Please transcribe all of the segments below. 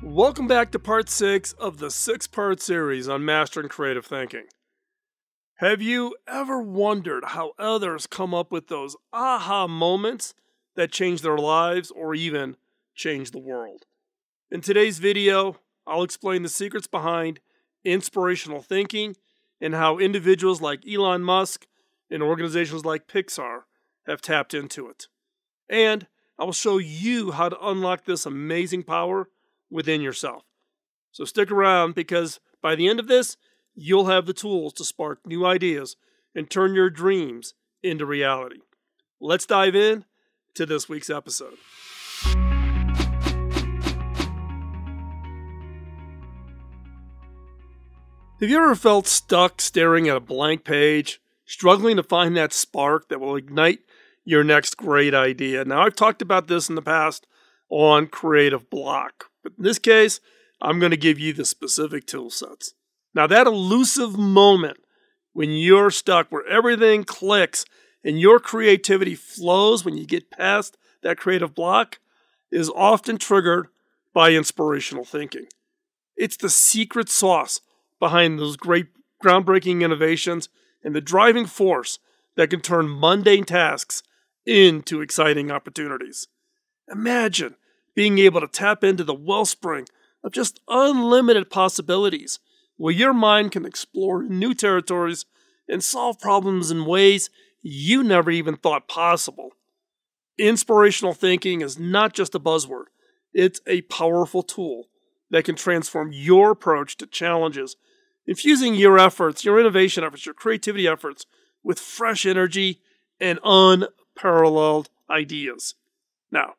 Welcome back to part 6 of the 6-part series on mastering creative thinking. Have you ever wondered how others come up with those aha moments that change their lives or even change the world? In today's video, I'll explain the secrets behind inspirational thinking and how individuals like Elon Musk and organizations like Pixar have tapped into it. And I will show you how to unlock this amazing power within yourself. So stick around, because by the end of this, you'll have the tools to spark new ideas and turn your dreams into reality. Let's dive in to this week's episode. Have you ever felt stuck staring at a blank page, struggling to find that spark that will ignite your next great idea? Now, I've talked about this in the past on creative block, but in this case, I'm going to give you the specific tool sets. Now, that elusive moment when you're stuck, where everything clicks and your creativity flows when you get past that creative block, is often triggered by inspirational thinking. It's the secret sauce behind those great groundbreaking innovations and the driving force that can turn mundane tasks into exciting opportunities. Imagine being able to tap into the wellspring of just unlimited possibilities, where your mind can explore new territories and solve problems in ways you never even thought possible. Inspirational thinking is not just a buzzword. It's a powerful tool that can transform your approach to challenges, infusing your efforts, your innovation efforts, your creativity efforts with fresh energy and unparalleled ideas. Now,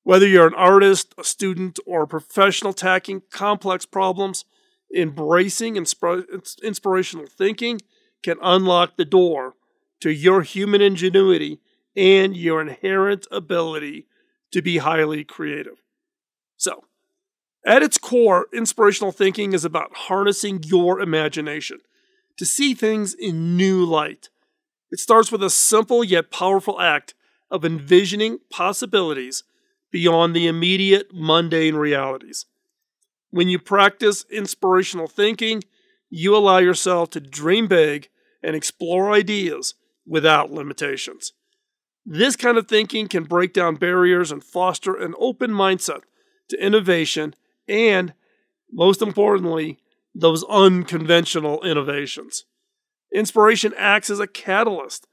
whether you're an artist, a student, or a professional tackling complex problems, embracing inspirational thinking can unlock the door to your human ingenuity and your inherent ability to be highly creative. So, at its core, inspirational thinking is about harnessing your imagination to see things in new light. It starts with a simple yet powerful act of envisioning possibilities beyond the immediate mundane realities. When you practice inspirational thinking, you allow yourself to dream big and explore ideas without limitations. This kind of thinking can break down barriers and foster an open mindset to innovation and, most importantly, those unconventional innovations. Inspiration acts as a catalyst,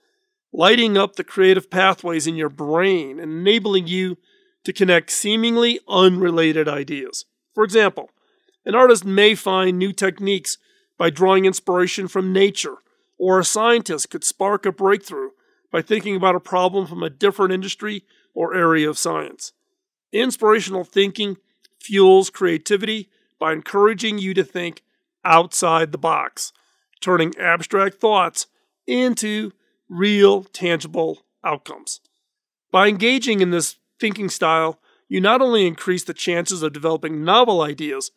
lighting up the creative pathways in your brain and enabling you to connect seemingly unrelated ideas. For example, an artist may find new techniques by drawing inspiration from nature, or a scientist could spark a breakthrough by thinking about a problem from a different industry or area of science. Inspirational thinking fuels creativity by encouraging you to think outside the box, turning abstract thoughts into real, tangible outcomes. By engaging in this thinking style, you not only increase the chances of developing novel ideas,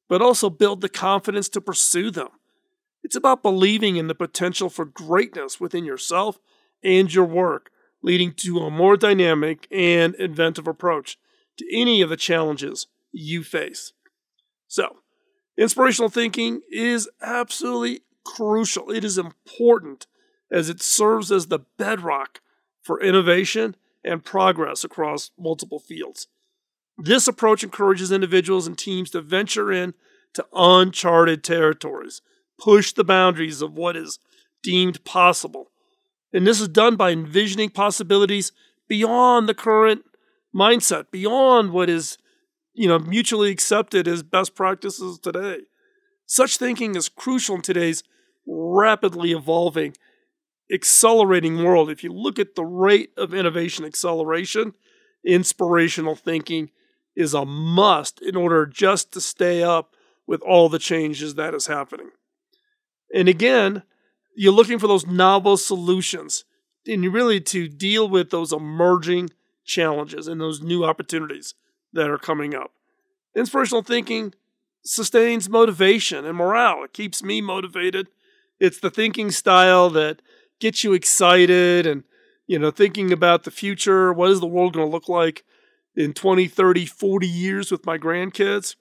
but also build the confidence to pursue them. It's about believing in the potential for greatness within yourself and your work, leading to a more dynamic and inventive approach to any of the challenges you face. So, inspirational thinking is absolutely crucial. It is important as it serves as the bedrock for innovation and progress across multiple fields. This approach encourages individuals and teams to venture into uncharted territories, push the boundaries of what is deemed possible. And this is done by envisioning possibilities beyond the current mindset, beyond what is, mutually accepted as best practices today. Such thinking is crucial in today's rapidly evolving, accelerating world. If you look at the rate of innovation acceleration, inspirational thinking is a must in order just to stay up with all the changes that is happening. And again, you're looking for those novel solutions and really to deal with those emerging challenges and those new opportunities that are coming up. Inspirational thinking sustains motivation and morale. It keeps me motivated. It's the thinking style that gets you excited and, thinking about the future. What is the world going to look like in 20, 30, 40 years with my grandkids?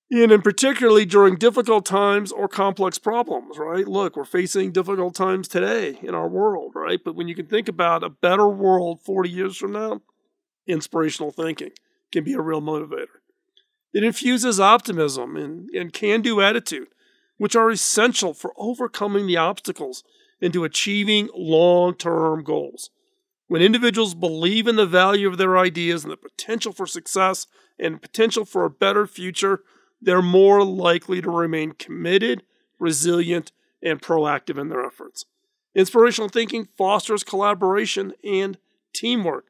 And particularly during difficult times or complex problems, right? Look, we're facing difficult times today in our world, right? But when you can think about a better world 40 years from now, inspirational thinking can be a real motivator. It infuses optimism and can-do attitude, which are essential for overcoming the obstacles into achieving long-term goals. When individuals believe in the value of their ideas and the potential for success and potential for a better future, they're more likely to remain committed, resilient, and proactive in their efforts. Inspirational thinking fosters collaboration and teamwork.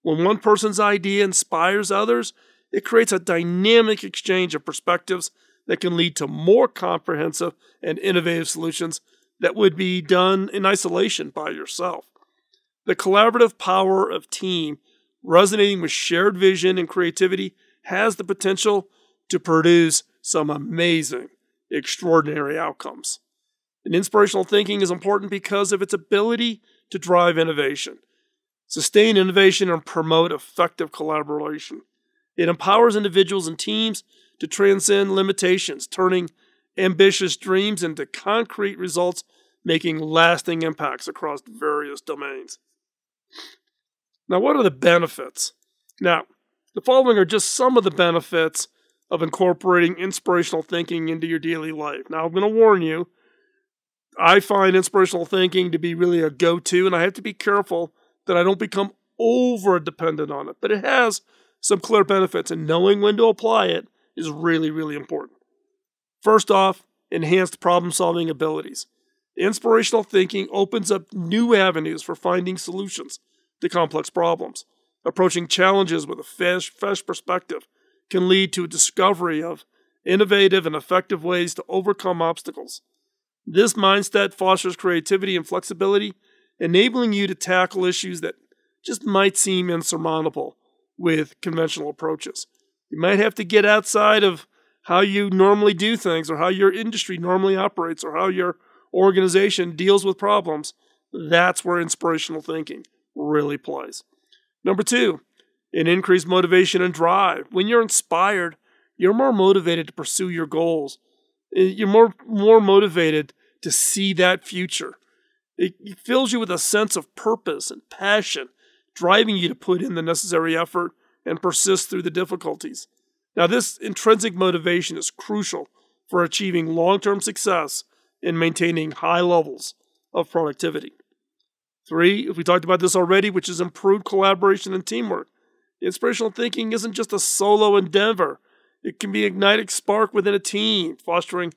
When one person's idea inspires others, it creates a dynamic exchange of perspectives that can lead to more comprehensive and innovative solutions that would be done in isolation by yourself. The collaborative power of team, resonating with shared vision and creativity, has the potential to produce some amazing, extraordinary outcomes. And inspirational thinking is important because of its ability to drive innovation, sustain innovation, and promote effective collaboration. It empowers individuals and teams to transcend limitations, turning ambitious dreams into concrete results, making lasting impacts across various domains. Now, what are the benefits? Now, the following are just some of the benefits of incorporating inspirational thinking into your daily life. Now, I'm going to warn you, I find inspirational thinking to be really a go-to, and I have to be careful that I don't become over-dependent on it. But it has some clear benefits, and knowing when to apply it is really, really important. First off, enhanced problem-solving abilities. Inspirational thinking opens up new avenues for finding solutions to complex problems. Approaching challenges with a fresh perspective can lead to a discovery of innovative and effective ways to overcome obstacles. This mindset fosters creativity and flexibility, enabling you to tackle issues that just might seem insurmountable with conventional approaches. You might have to get outside of how you normally do things, or how your industry normally operates, or how your organization deals with problems. That's where inspirational thinking really plays. Number two, an increased motivation and drive. When you're inspired, you're more motivated to pursue your goals. You're more motivated to see that future. It fills you with a sense of purpose and passion, driving you to put in the necessary effort and persist through the difficulties. Now, this intrinsic motivation is crucial for achieving long-term success and maintaining high levels of productivity. Three, if we talked about this already, which is improved collaboration and teamwork. Inspirational thinking isn't just a solo endeavor. It can be an igniting spark within a team, fostering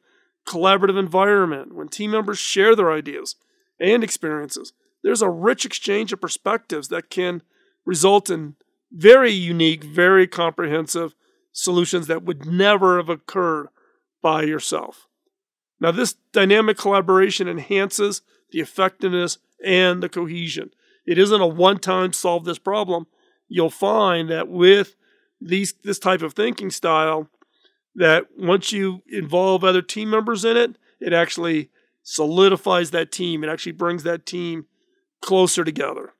collaborative environment. When team members share their ideas and experiences, there's a rich exchange of perspectives that can result in very unique, very comprehensive solutions that would never have occurred by yourself. Now, this dynamic collaboration enhances the effectiveness and the cohesion. It isn't a one-time solve this problem. You'll find that with this type of thinking style, that once you involve other team members in it, it actually solidifies that team. It actually brings that team closer together.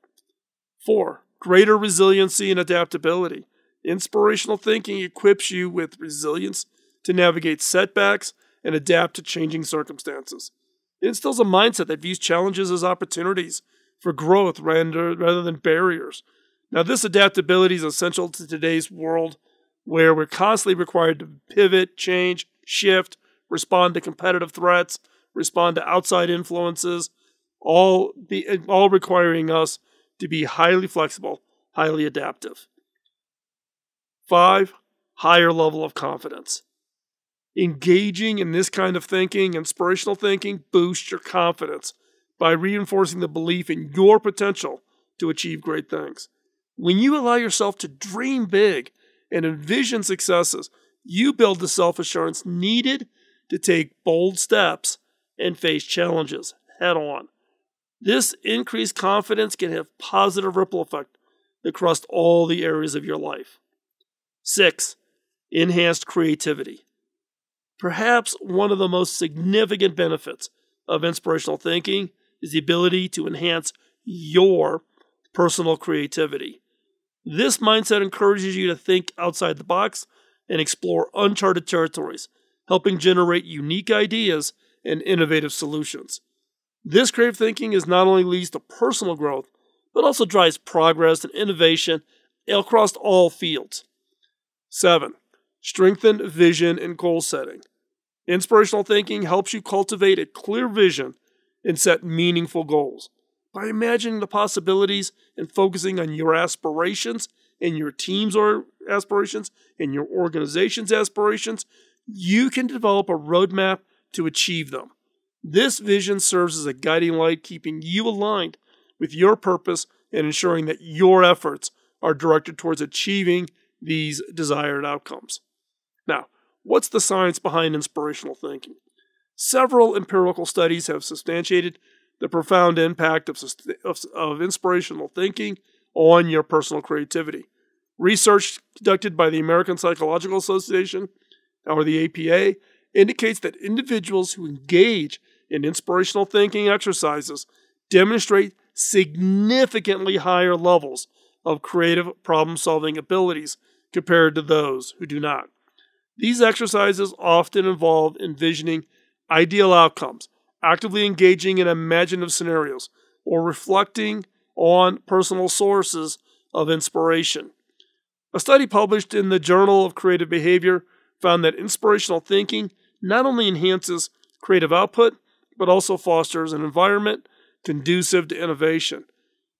Four, greater resiliency and adaptability. Inspirational thinking equips you with resilience to navigate setbacks and adapt to changing circumstances. It instills a mindset that views challenges as opportunities for growth rather than barriers. Now, this adaptability is essential to today's world, where we're constantly required to pivot, change, shift, respond to competitive threats, respond to outside influences, all requiring us to be highly flexible, highly adaptive. 5, higher level of confidence. Engaging in this kind of thinking, inspirational thinking, boosts your confidence by reinforcing the belief in your potential to achieve great things. When you allow yourself to dream big and envision successes, you build the self-assurance needed to take bold steps and face challenges head on. This increased confidence can have positive ripple effect across all the areas of your life. 6, enhanced creativity. Perhaps one of the most significant benefits of inspirational thinking is the ability to enhance your personal creativity. This mindset encourages you to think outside the box, and explore uncharted territories, helping generate unique ideas and innovative solutions. This creative thinking is not only leads to personal growth, but also drives progress and innovation across all fields. 7. Strengthen vision and goal setting. Inspirational thinking helps you cultivate a clear vision and set meaningful goals. By imagining the possibilities and focusing on your aspirations and your team's aspirations and your organization's aspirations, you can develop a roadmap to achieve them. This vision serves as a guiding light, keeping you aligned with your purpose and ensuring that your efforts are directed towards achieving these desired outcomes. Now, what's the science behind inspirational thinking? Several empirical studies have substantiated the profound impact of inspirational thinking on your personal creativity. Research conducted by the American Psychological Association, or the APA, indicates that individuals who engage in inspirational thinking exercises demonstrate significantly higher levels of creative problem-solving abilities compared to those who do not. These exercises often involve envisioning ideal outcomes, actively engaging in imaginative scenarios, or reflecting on personal sources of inspiration. A study published in the Journal of Creative Behavior found that inspirational thinking not only enhances creative output, but also fosters an environment conducive to innovation.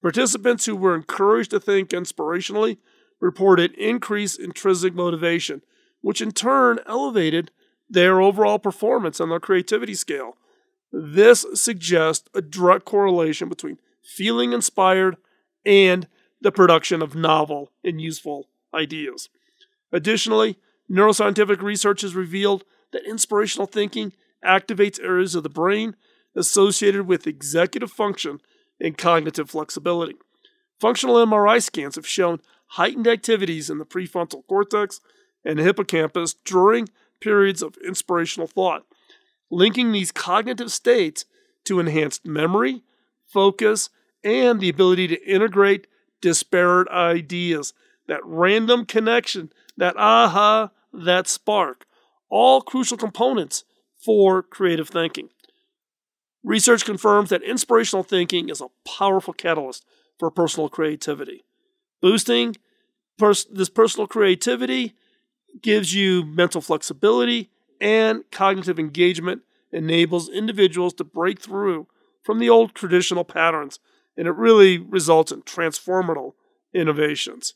Participants who were encouraged to think inspirationally reported increased intrinsic motivation, which in turn elevated their overall performance on their creativity scale. This suggests a direct correlation between feeling inspired and the production of novel and useful ideas. Additionally, neuroscientific research has revealed that inspirational thinking activates areas of the brain associated with executive function and cognitive flexibility. Functional MRI scans have shown heightened activities in the prefrontal cortex and hippocampus during periods of inspirational thought, linking these cognitive states to enhanced memory, focus, and the ability to integrate disparate ideas, that random connection, that aha, that spark, all crucial components for creative thinking. Research confirms that inspirational thinking is a powerful catalyst for personal creativity. Boosting this personal creativity gives you mental flexibility, and cognitive engagement enables individuals to break through from the old traditional patterns, and it really results in transformative innovations.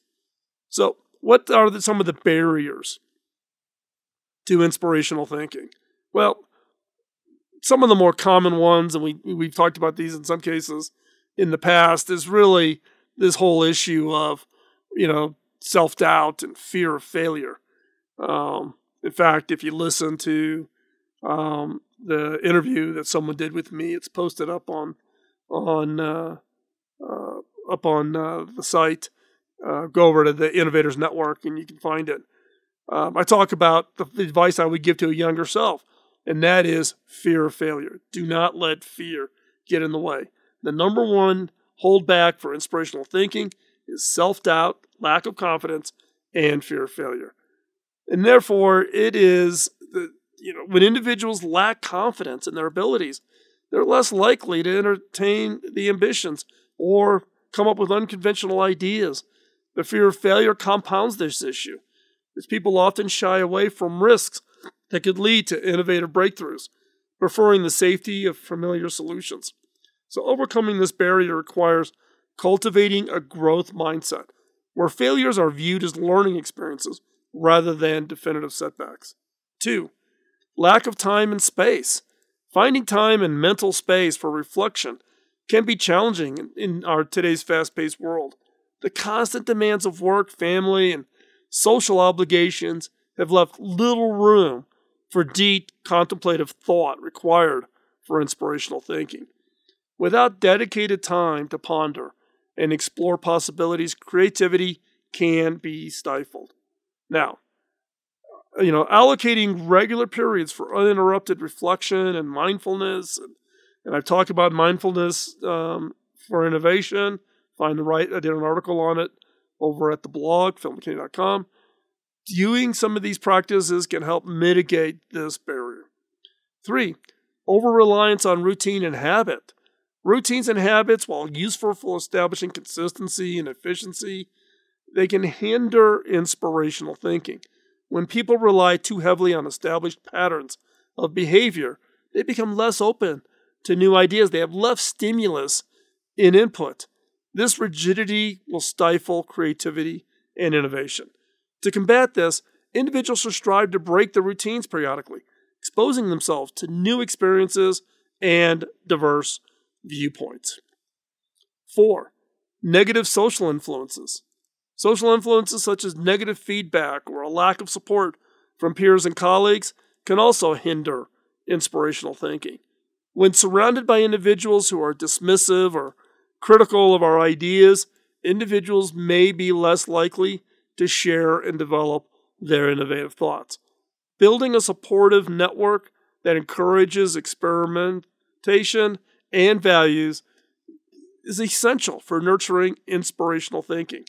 So, what are some of the barriers to inspirational thinking? Well, some of the more common ones, and we've talked about these in some cases in the past, is really this whole issue of, self-doubt and fear of failure. In fact, if you listen to the interview that someone did with me, it's posted up on the site. Go over to the Innovators Network and you can find it. I talk about the advice I would give to a younger self, and that is fear of failure. Do not let fear get in the way. The number one holdback for inspirational thinking is self-doubt, lack of confidence, and fear of failure. And therefore, it is when individuals lack confidence in their abilities, they're less likely to entertain the ambitions or come up with unconventional ideas. The fear of failure compounds this issue, as people often shy away from risks that could lead to innovative breakthroughs, preferring the safety of familiar solutions. So overcoming this barrier requires cultivating a growth mindset, where failures are viewed as learning experiences rather than definitive setbacks. 2. Lack of time and space. Finding time and mental space for reflection can be challenging in our today's fast-paced world. The constant demands of work, family, and social obligations have left little room for deep contemplative thought required for inspirational thinking. Without dedicated time to ponder and explore possibilities, creativity can be stifled. Now, allocating regular periods for uninterrupted reflection and mindfulness, and I've talked about mindfulness for innovation. I did an article on it over at the blog, filmmckinney.com. Doing some of these practices can help mitigate this barrier. 3, over-reliance on routine and habit. Routines and habits, while useful for establishing consistency and efficiency, they can hinder inspirational thinking. When people rely too heavily on established patterns of behavior, they become less open to new ideas. They have less stimulus in input. This rigidity will stifle creativity and innovation. To combat this, individuals should strive to break the routines periodically, exposing themselves to new experiences and diverse viewpoints. 4, negative social influences. Social influences such as negative feedback or a lack of support from peers and colleagues can also hinder inspirational thinking. When surrounded by individuals who are dismissive or critical of our ideas, individuals may be less likely to share and develop their innovative thoughts. Building a supportive network that encourages experimentation and values is essential for nurturing inspirational thinking.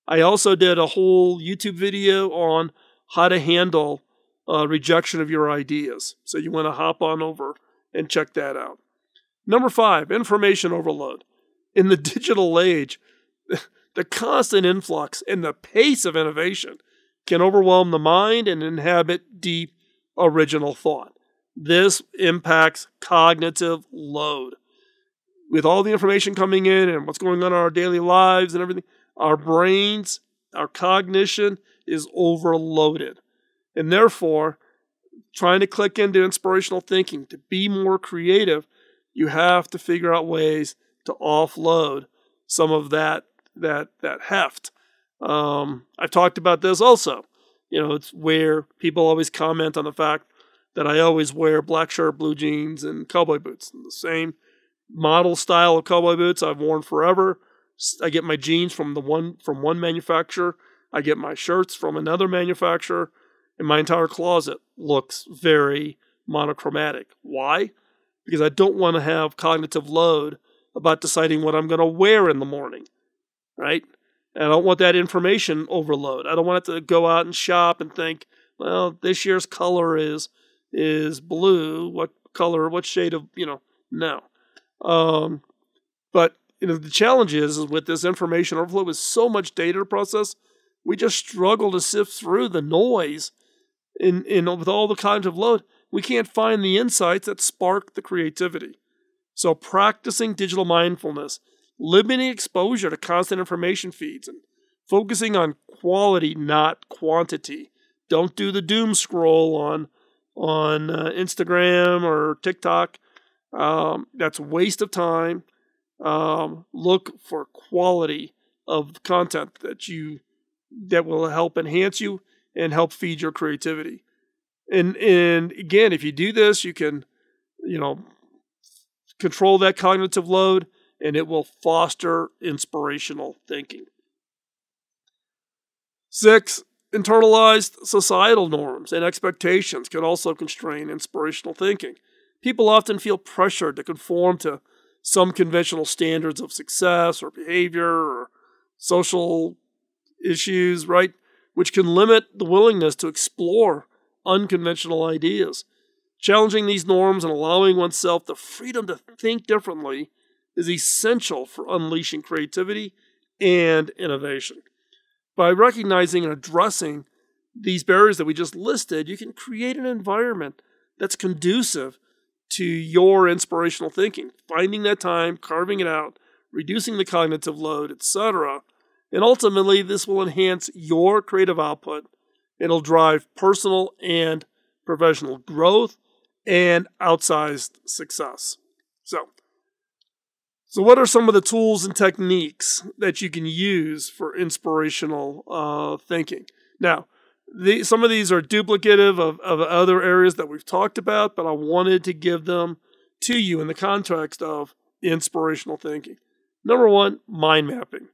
I also did a whole YouTube video on how to handle rejection of your ideas. So you want to hop on over and check that out. Number 5, information overload. In the digital age, the constant influx and the pace of innovation can overwhelm the mind and inhibit deep original thought. This impacts cognitive load. With all the information coming in and what's going on in our daily lives and everything, our brains, our cognition is overloaded. And therefore, trying to click into inspirational thinking, to be more creative, you have to figure out ways to offload some of that heft. I've talked about this also. It's where people always comment on the fact that I always wear black shirt, blue jeans, and cowboy boots. The same model style of cowboy boots I've worn forever. I get my jeans from one manufacturer. I get my shirts from another manufacturer. And my entire closet looks very monochromatic. Why? Because I don't want to have cognitive load about deciding what I'm going to wear in the morning, right? And I don't want that information overload. I don't want it to go out and shop and think, well, this year's color is blue. What shade of, no. But the challenge is with this information overload, with so much data to process, we just struggle to sift through the noise with all the cognitive load. We can't find the insights that spark the creativity. So practicing digital mindfulness, limiting exposure to constant information feeds, and focusing on quality, not quantity. Don't do the doom scroll on Instagram or TikTok. That's a waste of time. Look for quality of content that will help enhance you and help feed your creativity. And again, if you do this, you can, control that cognitive load, and it will foster inspirational thinking. 6, internalized societal norms and expectations can also constrain inspirational thinking. People often feel pressured to conform to some conventional standards of success or behavior or social issues, right? Which can limit the willingness to explore unconventional ideas. Challenging these norms and allowing oneself the freedom to think differently is essential for unleashing creativity and innovation. By recognizing and addressing these barriers that we just listed, you can create an environment that's conducive to your inspirational thinking, finding that time, carving it out, reducing the cognitive load, etc. And ultimately, this will enhance your creative output. It'll drive personal and professional growth and outsized success. So what are some of the tools and techniques that you can use for inspirational thinking? Now, some of these are duplicative of other areas that we've talked about, but I wanted to give them to you in the context of inspirational thinking. Number 1, mind mapping.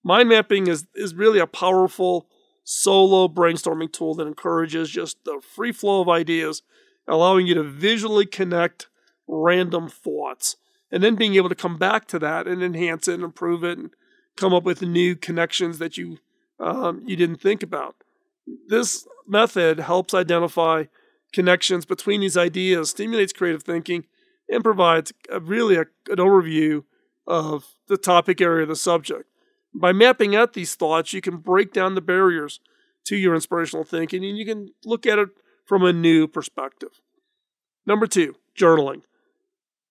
Mind mapping is really a powerful solo brainstorming tool that encourages just the free flow of ideas, allowing you to visually connect random thoughts, and then being able to come back to that and enhance it and improve it and come up with new connections that you didn't think about. This method helps identify connections between these ideas, stimulates creative thinking, and provides an overview of the topic area of the subject. By mapping out these thoughts, you can break down the barriers to your inspirational thinking, and you can look at it from a new perspective. Number 2, journaling.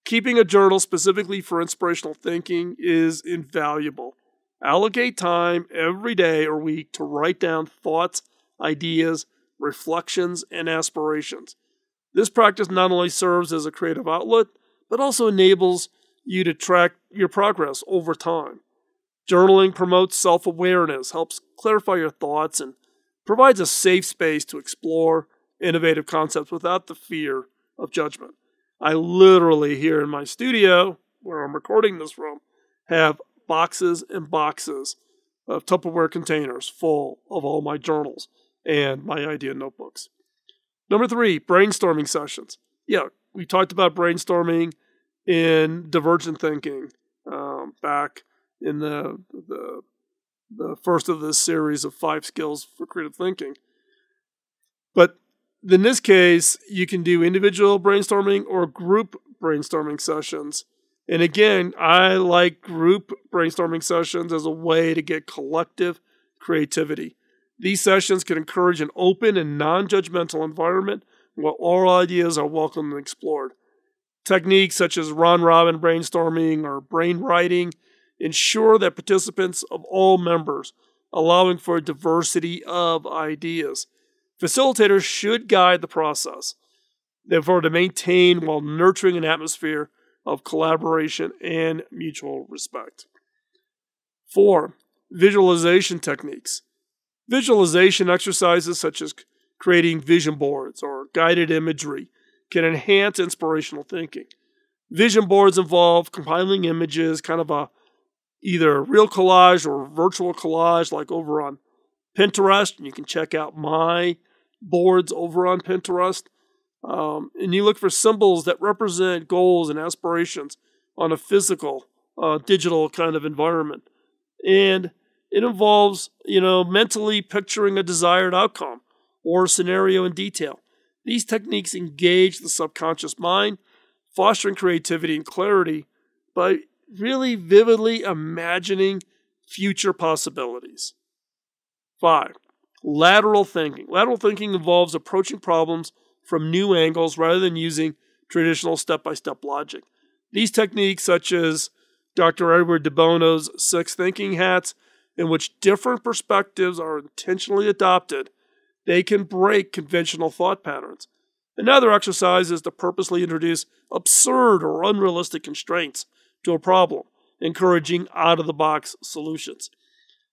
Keeping a journal specifically for inspirational thinking is invaluable. Allocate time every day or week to write down thoughts, ideas, reflections, and aspirations. This practice not only serves as a creative outlet, but also enables you to track your progress over time. Journaling promotes self-awareness, helps clarify your thoughts, and provides a safe space to explore innovative concepts without the fear of judgment. I literally, here in my studio, where I'm recording this from, have boxes and boxes of Tupperware containers full of all my journals and my idea notebooks. Number 3, brainstorming sessions. Yeah, we talked about brainstorming in divergent thinking back in the first of this series of 5 skills for creative thinking. But in this case, you can do individual brainstorming or group brainstorming sessions. And again, I like group brainstorming sessions as a way to get collective creativity. These sessions can encourage an open and non-judgmental environment where all ideas are welcome and explored. Techniques such as round-robin brainstorming or brainwriting ensure that participants of all members, allowing for a diversity of ideas. Facilitators should guide the process, therefore to maintain while nurturing an atmosphere of collaboration and mutual respect. 4, visualization techniques. Visualization exercises such as creating vision boards or guided imagery can enhance inspirational thinking. Vision boards involve compiling images, kind of either real collage or virtual collage, like over on Pinterest. And you can check out my boards over on Pinterest. And you look for symbols that represent goals and aspirations on a physical, digital kind of environment. And it involves, mentally picturing a desired outcome or scenario in detail. These techniques engage the subconscious mind, fostering creativity and clarity by really vividly imagining future possibilities. 5, lateral thinking. Lateral thinking involves approaching problems from new angles rather than using traditional step-by-step logic. These techniques, such as Dr. Edward de Bono's 6 thinking hats, in which different perspectives are intentionally adopted, they can break conventional thought patterns. Another exercise is to purposely introduce absurd or unrealistic constraints to a problem, encouraging out-of-the-box solutions.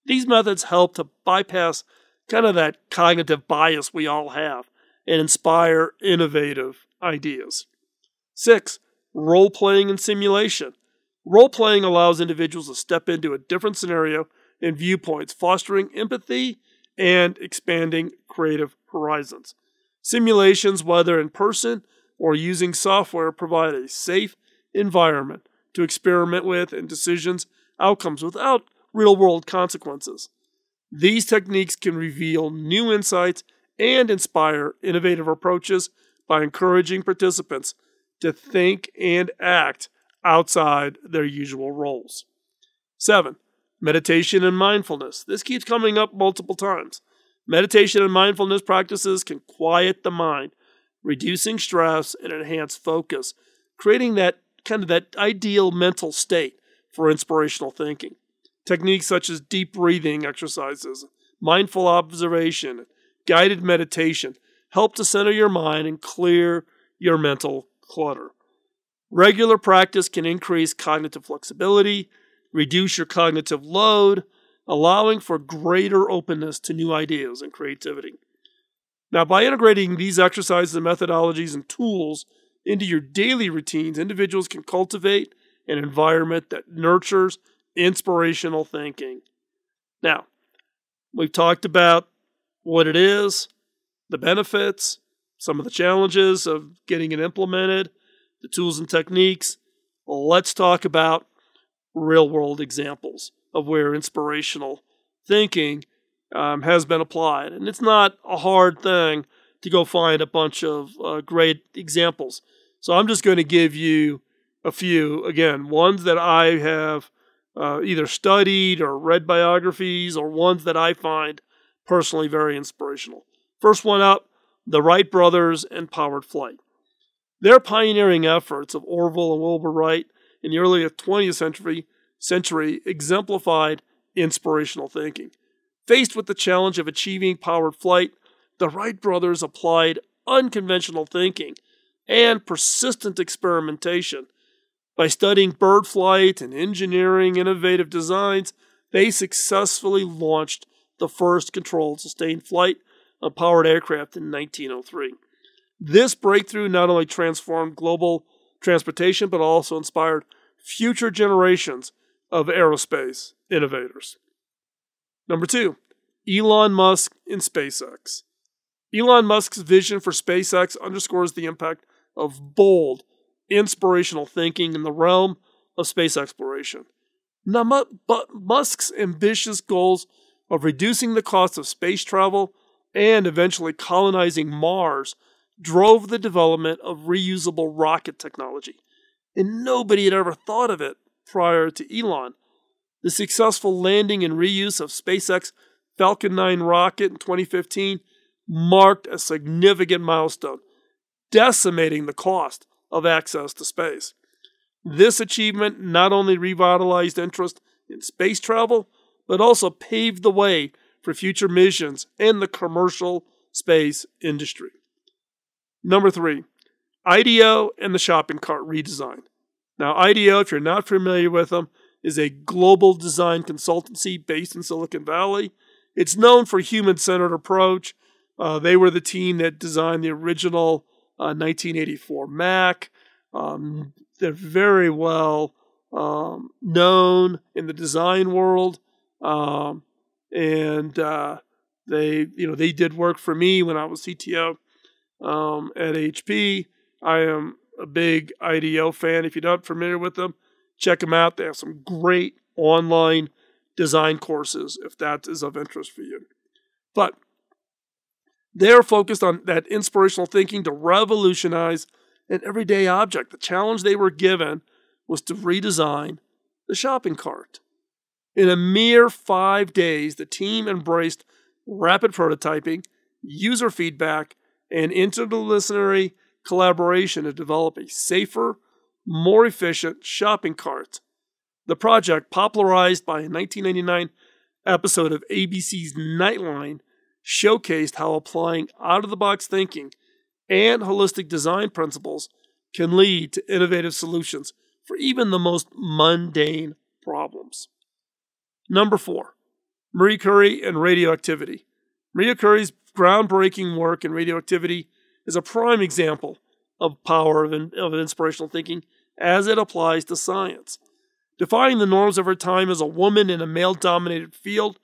These methods help to bypass kind of that cognitive bias we all have and inspire innovative ideas. 6, role-playing and simulation. Role-playing allows individuals to step into a different scenario and viewpoints, fostering empathy and expanding creative horizons. Simulations, whether in person or using software, provide a safe environment to experiment with and outcomes without real-world consequences. These techniques can reveal new insights and inspire innovative approaches by encouraging participants to think and act outside their usual roles. 7, meditation and mindfulness. This keeps coming up multiple times. Meditation and mindfulness practices can quiet the mind, reducing stress and enhance focus, creating that ideal mental state for inspirational thinking. Techniques such as deep breathing exercises, mindful observation, guided meditation help to center your mind and clear your mental clutter. Regular practice can increase cognitive flexibility, reduce your cognitive load, allowing for greater openness to new ideas and creativity. Now, by integrating these exercises and methodologies and tools into your daily routines, individuals can cultivate an environment that nurtures inspirational thinking. Now, we've talked about what it is, the benefits, some of the challenges of getting it implemented, the tools and techniques. Let's talk about real-world examples of where inspirational thinking has been applied. And it's not a hard thing to go find a bunch of great examples. So I'm just going to give you a few, again, ones that I have either studied or read biographies, or ones that I find personally very inspirational. First one up, the Wright brothers and powered flight. Their pioneering efforts of Orville and Wilbur Wright in the early 20th century exemplified inspirational thinking. Faced with the challenge of achieving powered flight, the Wright brothers applied unconventional thinking and persistent experimentation. By studying bird flight and engineering innovative designs, they successfully launched the first controlled sustained flight of powered aircraft in 1903. This breakthrough not only transformed global transportation, but also inspired future generations of aerospace innovators. Number 2, Elon Musk and SpaceX. Elon Musk's vision for SpaceX underscores the impact of bold, inspirational thinking in the realm of space exploration. Now, but Musk's ambitious goals of reducing the cost of space travel and eventually colonizing Mars drove the development of reusable rocket technology, and nobody had ever thought of it prior to Elon. The successful landing and reuse of SpaceX Falcon 9 rocket in 2015 marked a significant milestone, decimating the cost of access to space. This achievement not only revitalized interest in space travel, but also paved the way for future missions in the commercial space industry. Number 3, IDEO and the shopping cart redesign. Now, IDEO, if you're not familiar with them, is a global design consultancy based in Silicon Valley. It's known for a human-centered approach. They were the team that designed the original 1984 Mac. They're very well known in the design world, and they did work for me when I was CTO at HP. I am a big IDEO fan. If you're not familiar with them, check them out. They have some great online design courses if that is of interest for you. But they're focused on that inspirational thinking to revolutionize an everyday object. The challenge they were given was to redesign the shopping cart. In a mere 5 days, the team embraced rapid prototyping, user feedback, and interdisciplinary collaboration to develop a safer, more efficient shopping cart. The project, popularized by a 1999 episode of ABC's Nightline, showcased how applying out-of-the-box thinking and holistic design principles can lead to innovative solutions for even the most mundane problems. Number 4, Marie Curie and radioactivity. Marie Curie's groundbreaking work in radioactivity is a prime example of the power of inspirational thinking as it applies to science. Defying the norms of her time as a woman in a male-dominated field,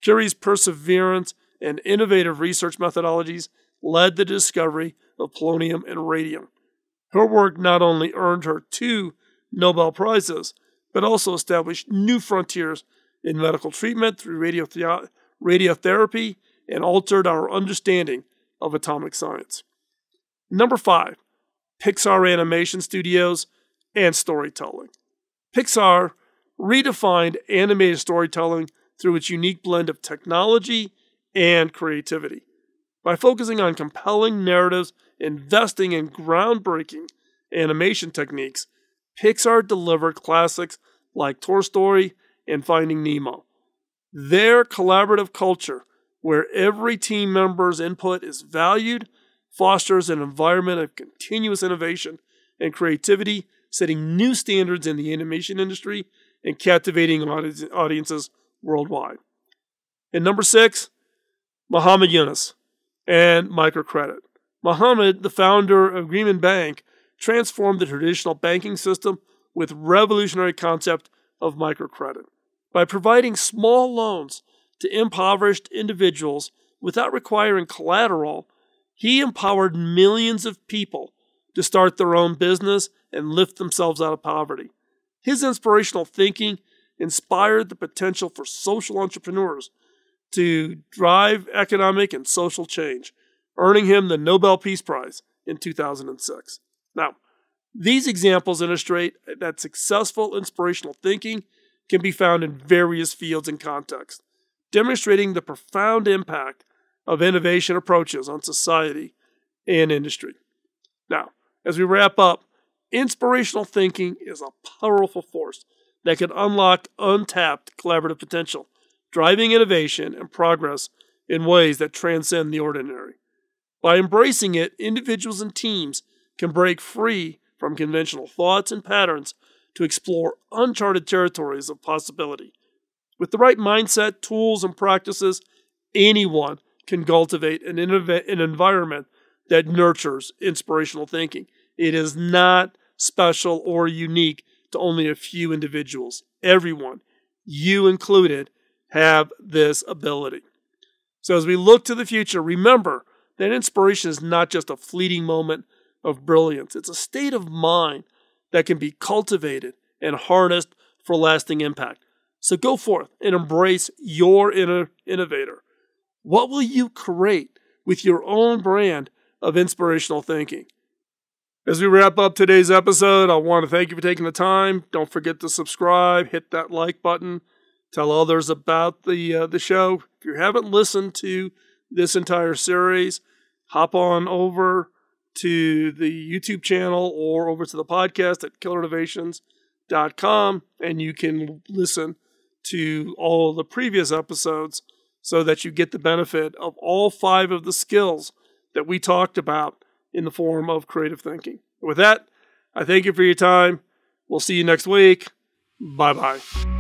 Curie's perseverance and innovative research methodologies led the discovery of polonium and radium. Her work not only earned her 2 Nobel Prizes, but also established new frontiers in medical treatment through radiotherapy and altered our understanding of atomic science. Number 5, Pixar Animation Studios and storytelling. Pixar redefined animated storytelling through its unique blend of technology and creativity. By focusing on compelling narratives, investing in groundbreaking animation techniques, Pixar delivered classics like Toy Story and Finding Nemo. Their collaborative culture, where every team member's input is valued, fosters an environment of continuous innovation and creativity, setting new standards in the animation industry and captivating audiences worldwide. And number 6, Muhammad Yunus and microcredit. Muhammad, the founder of Greenman Bank, transformed the traditional banking system with revolutionary concept of microcredit. By providing small loans to impoverished individuals without requiring collateral, he empowered millions of people to start their own business and lift themselves out of poverty. His inspirational thinking inspired the potential for social entrepreneurs to drive economic and social change, earning him the Nobel Peace Prize in 2006. Now, these examples illustrate that successful inspirational thinking can be found in various fields and contexts, demonstrating the profound impact of innovation approaches on society and industry. Now, as we wrap up, inspirational thinking is a powerful force that can unlock untapped collaborative potential, driving innovation and progress in ways that transcend the ordinary. By embracing it, individuals and teams can break free from conventional thoughts and patterns to explore uncharted territories of possibility. With the right mindset, tools, and practices, anyone can cultivate an environment that nurtures inspirational thinking. It is not special or unique to only a few individuals. Everyone, you included, have this ability. So as we look to the future, remember that inspiration is not just a fleeting moment of brilliance. It's a state of mind that can be cultivated and harnessed for lasting impact. So go forth and embrace your inner innovator. What will you create with your own brand of inspirational thinking? As we wrap up today's episode, I want to thank you for taking the time. Don't forget to subscribe, hit that like button, tell others about the show. If you haven't listened to this entire series, hop on over to the YouTube channel or over to the podcast at killerinnovations.com, and you can listen to all the previous episodes so that you get the benefit of all 5 of the skills that we talked about in the form of creative thinking. With that, I thank you for your time. We'll see you next week. Bye-bye.